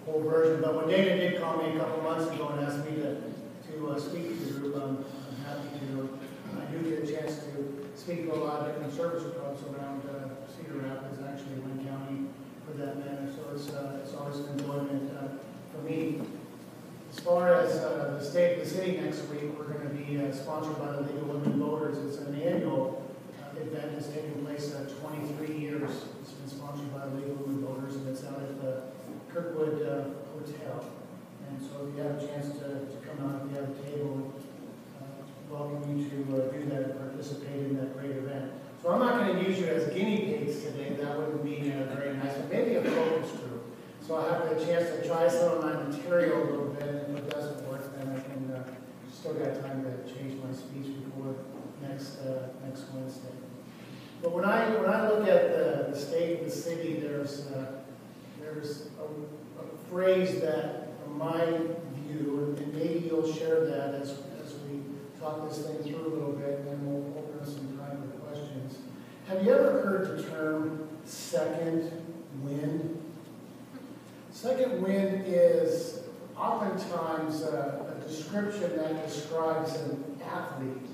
full version. But when Dana did call me a couple months ago and asked me to speak to the group, I'm happy to. I do get a chance to speak to a lot of different service clubs around Cedar Rapids, actually Wayne County for that matter. So it's always an enjoyment for me. As far as the state of the city next week, we're going to be sponsored by the League of Women Voters. It's an annual event that's taking place 23 years. It's been sponsored by the League of Women Voters, and it's out at the Kirkwood Hotel. And so if you have a chance to come out, if you have a table, welcome you to do that and participate in that great event. So I'm not going to use you as guinea pigs today. That wouldn't be very nice, but maybe a focus group. So I have a chance to try some of my material a little bit, and if it doesn't work, then I can still got time to change my speech before next Wednesday. But when I look at the state of the city, there's a phrase that, from my view, and maybe you'll share that as we talk this thing through a little bit, and then we'll open up some time for questions. Have you ever heard the term second wind? Second wind is oftentimes a description that describes an athlete,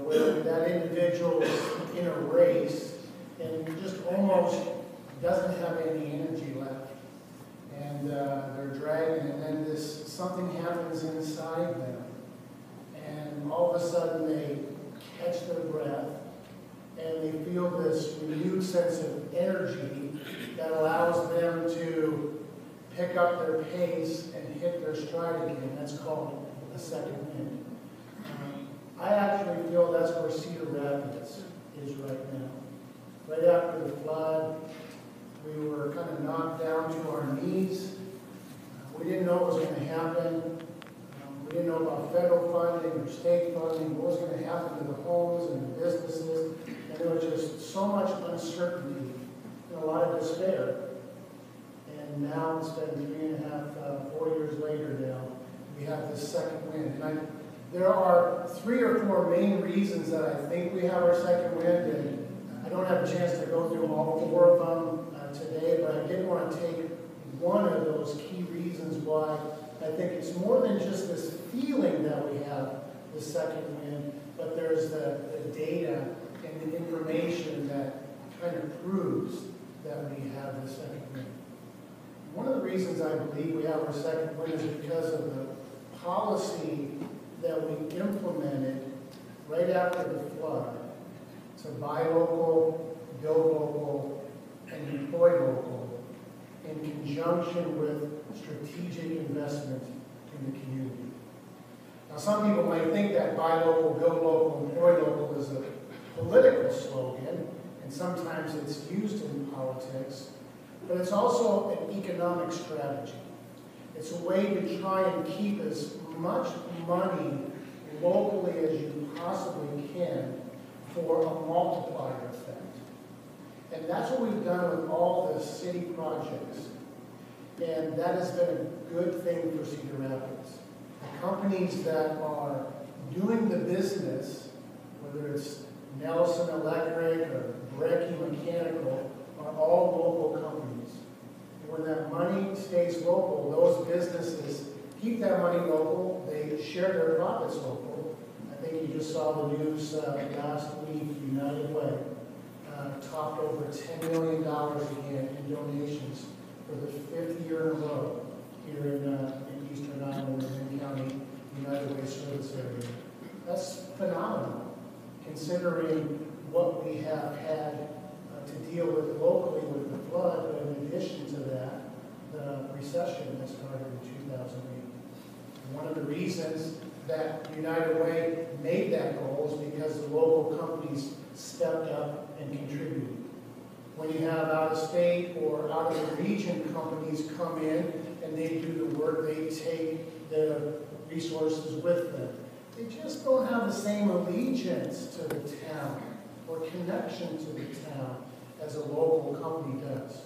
where that individual is in a race and just almost doesn't have any energy left. And they're dragging, and then something happens inside them. And all of a sudden they catch their breath, and they feel this renewed sense of energy that allows them to pick up their pace and hit their stride again. That's called a second wind. I actually feel that's where Cedar Rapids is right now. Right after the flood, we were kind of knocked down to our knees. We didn't know what was going to happen. We didn't know about federal funding or state funding, what was going to happen to the homes and the businesses. And there was just so much uncertainty and a lot of despair. And now it's been 4 years later now, we have this second wind. And there are 3 or 4 main reasons that I think we have our second wind, and I don't have a chance to go through all 4 of them today, but I did want to take one of those key reasons why I think it's more than just this feeling that we have the second wind, but there's the data and the information that kind of proves that we have the second wind. One of the reasons I believe we have our second wind is because of the policy that we implemented right after the flood to buy local, build local, and deploy local in conjunction with strategic investment in the community. Now, some people might think that buy local, build local, employ local is a political slogan, and sometimes it's used in politics, but it's also an economic strategy. It's a way to try and keep as much money locally as you possibly can for a multiplier effect. And that's what we've done with all the city projects. And that has been a good thing for Cedar Rapids. The companies that are doing the business, whether it's Nelson Electric or Brecky Mechanical, are all local companies. And when that money stays local, those businesses keep that money local, they share their profits local. I think you just saw the news last week, United Way topped over $10 million again in donations for the 5th year in a row here in Eastern Island, in County, United Way service area. That's phenomenal, considering what we have had to deal with locally with the flood, but in addition to that, the recession that started in 2008. And one of the reasons that United Way made that goal is because the local companies stepped up and contributed. When you have out-of-state or out-of-the-region companies come in and they do the work, they take the resources with them. They just don't have the same allegiance to the town or connection to the town as a local company does.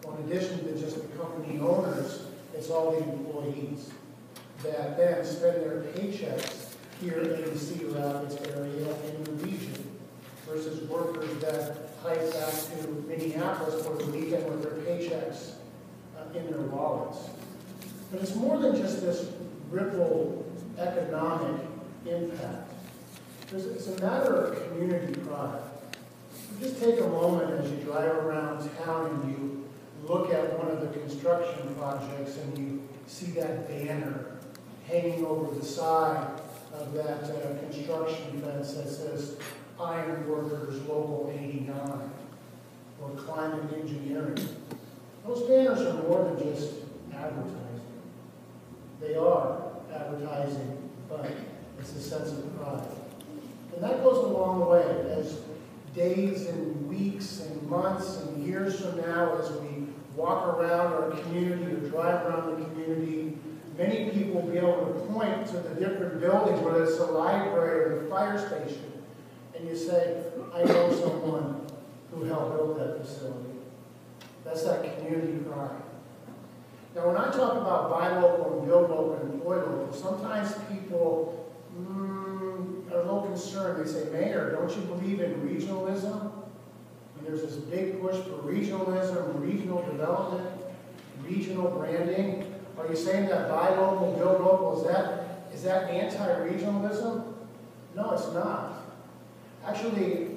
Well, in addition to just the company owners, it's all the employees that then spend their paychecks here in the Cedar Rapids area in the region versus workers that hike back to Minneapolis for the weekend with their paychecks in their wallets. But it's more than just this ripple economic impact. It's a matter of community pride. Just take a moment as you drive around town and you look at one of the construction projects and you see that banner hanging over the side of that construction fence that says Iron Workers Local 89 or Climate Engineering. Those banners are more than just advertising. They are advertising, but it's a sense of pride. And that goes a long way as days and weeks and months and years from now as we walk around our community or drive around the community, many people will be able to point to the different buildings, whether it's the library or the fire station, and you say, I know someone who helped build that facility. That's that community pride. Now, when I talk about buy local and build local and employ local, sometimes people are a little concerned. They say, Mayor, don't you believe in regionalism? And there's this big push for regionalism, regional development, regional branding. Are you saying that buy local, build local, is that anti-regionalism? No, it's not. Actually,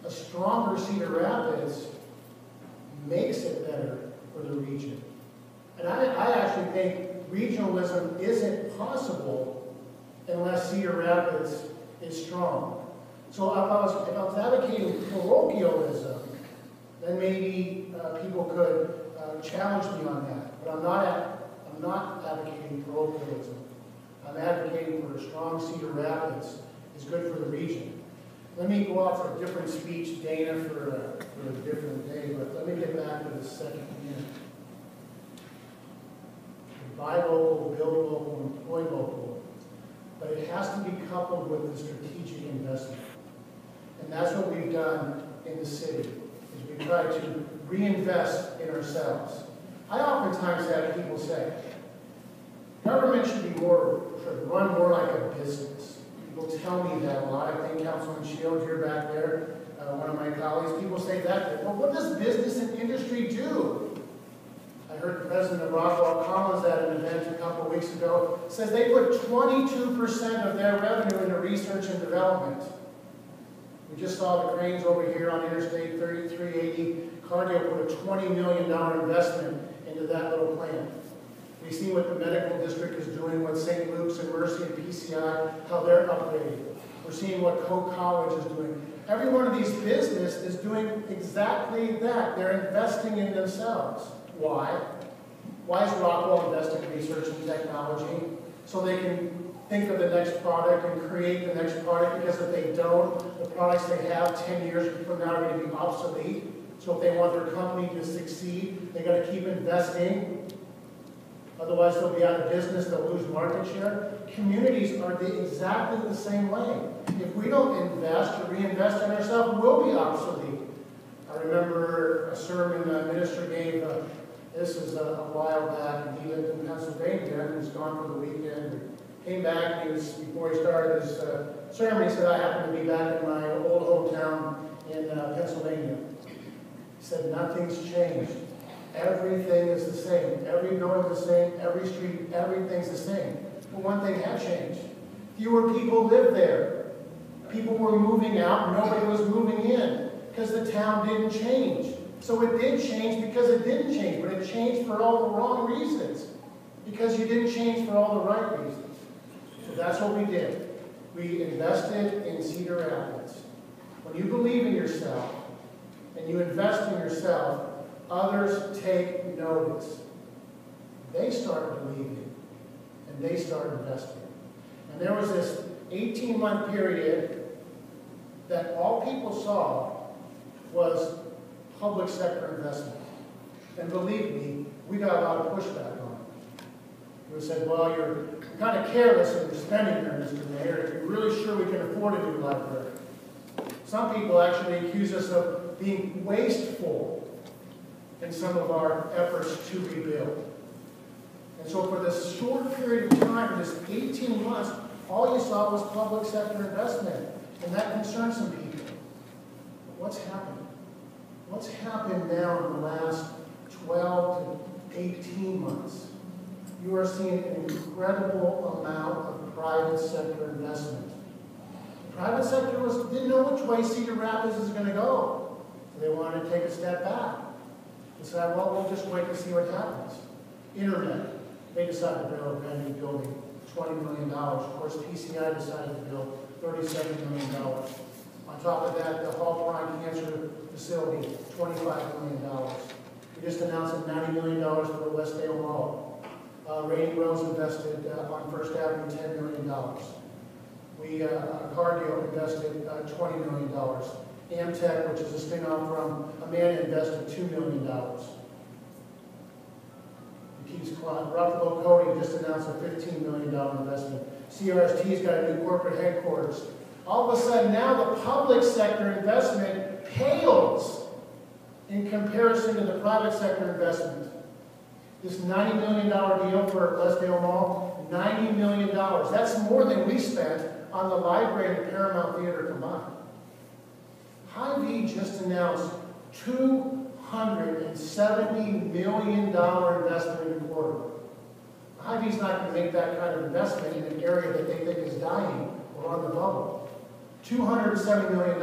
a stronger Cedar Rapids makes it better for the region. And I actually think regionalism isn't possible unless Cedar Rapids is strong. So if I was advocating parochialism, then maybe people could challenge me on that. But I'm not advocating parochialism. I'm advocating for a strong Cedar Rapids is good for the region. Let me go out for a different speech, Dana, for a different day, but let me get back to the second unit. Buy local, build local, employ local. But it has to be coupled with the strategic investment. And that's what we've done in the city, is we try to reinvest in ourselves. I oftentimes have people say, government should run more like a business. People tell me that a lot. I think Councilman Shields, you're back there, one of my colleagues, people say that. Well, what does business and industry do? I heard the president of Rockwell Collins at an event a couple of weeks ago, says they put 22% of their revenue into research and development. We just saw the cranes over here on Interstate 380. Cargill put a $20 million investment into that little plant. We see what the medical district is doing, what St. Luke's and Mercy and PCI, how they're upgrading. We're seeing what Coe College is doing. Every one of these businesses is doing exactly that. They're investing in themselves. Why? Why is Rockwell investing in research and technology? So they can think of the next product and create the next product, because if they don't, the products they have 10 years from now are going to be obsolete. So if they want their company to succeed, they got to keep investing. Otherwise, they'll be out of business, they'll lose market share. Communities are exactly the same way. If we don't invest or reinvest in ourselves, we'll be obsolete. I remember a sermon a minister gave, this is a while back, and he lived in Pennsylvania, and he's gone for the weekend. He came back, and before he started his sermon, he said, I happen to be back in my old hometown in Pennsylvania. He said, nothing's changed. Everything is the same. Every building is the same. Every street, everything's the same. But one thing had changed. Fewer people lived there. People were moving out. Nobody was moving in because the town didn't change. So it did change because it didn't change, but it changed for all the wrong reasons because you didn't change for all the right reasons. So that's what we did. We invested in Cedar Rapids. When you believe in yourself and you invest in yourself, others take notice. They start believing, and they start investing. And there was this 18-month period that all people saw was public sector investment. And believe me, we got a lot of pushback on it. We said, well, you're kind of careless in your spending there, Mr. Mayor. You're really sure we can afford a new library. Some people actually accuse us of being wasteful in some of our efforts to rebuild. And so for this short period of time, this 18 months, all you saw was public sector investment. And that concerned some people. But what's happened? What's happened now in the last 12 to 18 months? you are seeing an incredible amount of private sector investment. The private sector didn't know which way Cedar Rapids is going to go. So they wanted to take a step back. They said, well, we'll just wait to see what happens. Internet, they decided to build a brand new building, $20 million. Of course, PCI decided to build $37 million. On top of that, the Hall Prime Cancer Facility, $25 million. We just announced $90 million for the Westdale Mall. Rainy Rose invested on First Avenue $10 million. Cargill invested $20 million. Amtech, which is a spin-off from Amanda, invested $2 million. It keeps quiet. Ruffalo Coating just announced a $15 million investment. CRST's got a new corporate headquarters. All of a sudden, now the public sector investment pales in comparison to the private sector investment. This $90 million deal for Westdale Mall, $90 million. That's more than we spent on the library and Paramount Theater combined. Hy-Vee just announced $270 million investment in the corridor. Hy-Vee's not going to make that kind of investment in an area that they think is dying or on the bubble. $270 million.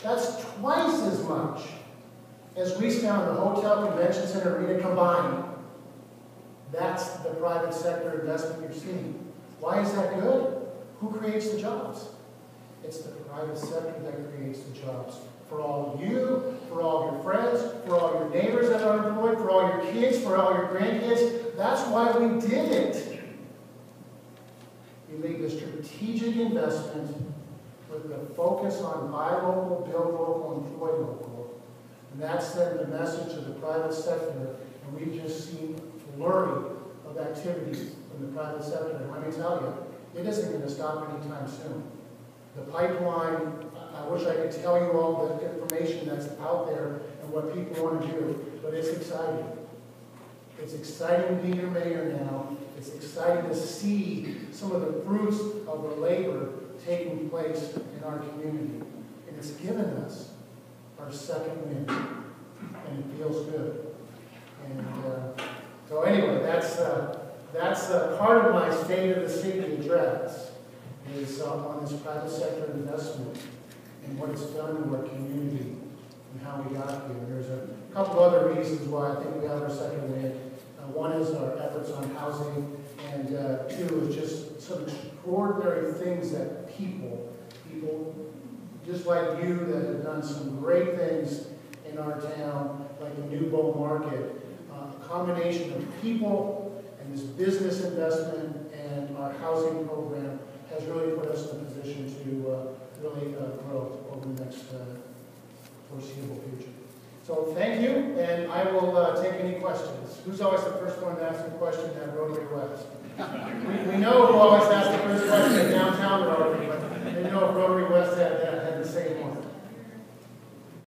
That's twice as much as we spent on the hotel, convention center, arena combined. That's the private sector investment you're seeing. Why is that good? Who creates the jobs? It's the private sector that creates the jobs. For all of you, for all your friends, for all your neighbors that are employed, for all your kids, for all your grandkids. That's why we did it. We made the strategic investment with the focus on buy local, build local, employ local. And that's then the message of the private sector. And we've just seen a flurry of activity from the private sector. And let me tell you, it isn't going to stop anytime soon. The pipeline, I wish I could tell you all the information that's out there and what people want to do, but it's exciting. It's exciting to be your mayor now. It's exciting to see some of the fruits of the labor taking place in our community. And it's given us our second win, and it feels good. And so anyway, that's part of my State of the City address is on this private sector investment and what it's done in our community and how we got here. There's a couple other reasons why I think we have our second win. One is our efforts on housing, and two is just some extraordinary things that people just like you that have done some great things in our town, like the New Bow Market, a combination of people and this business investment and our housing program has really put us in a position to really grow over the next foreseeable future. So thank you, and I will take any questions. Who's always the first one to ask a question at Rotary West? we know who always asks the first question at downtown Rotary, but I didn't know if Rotary West had the same one.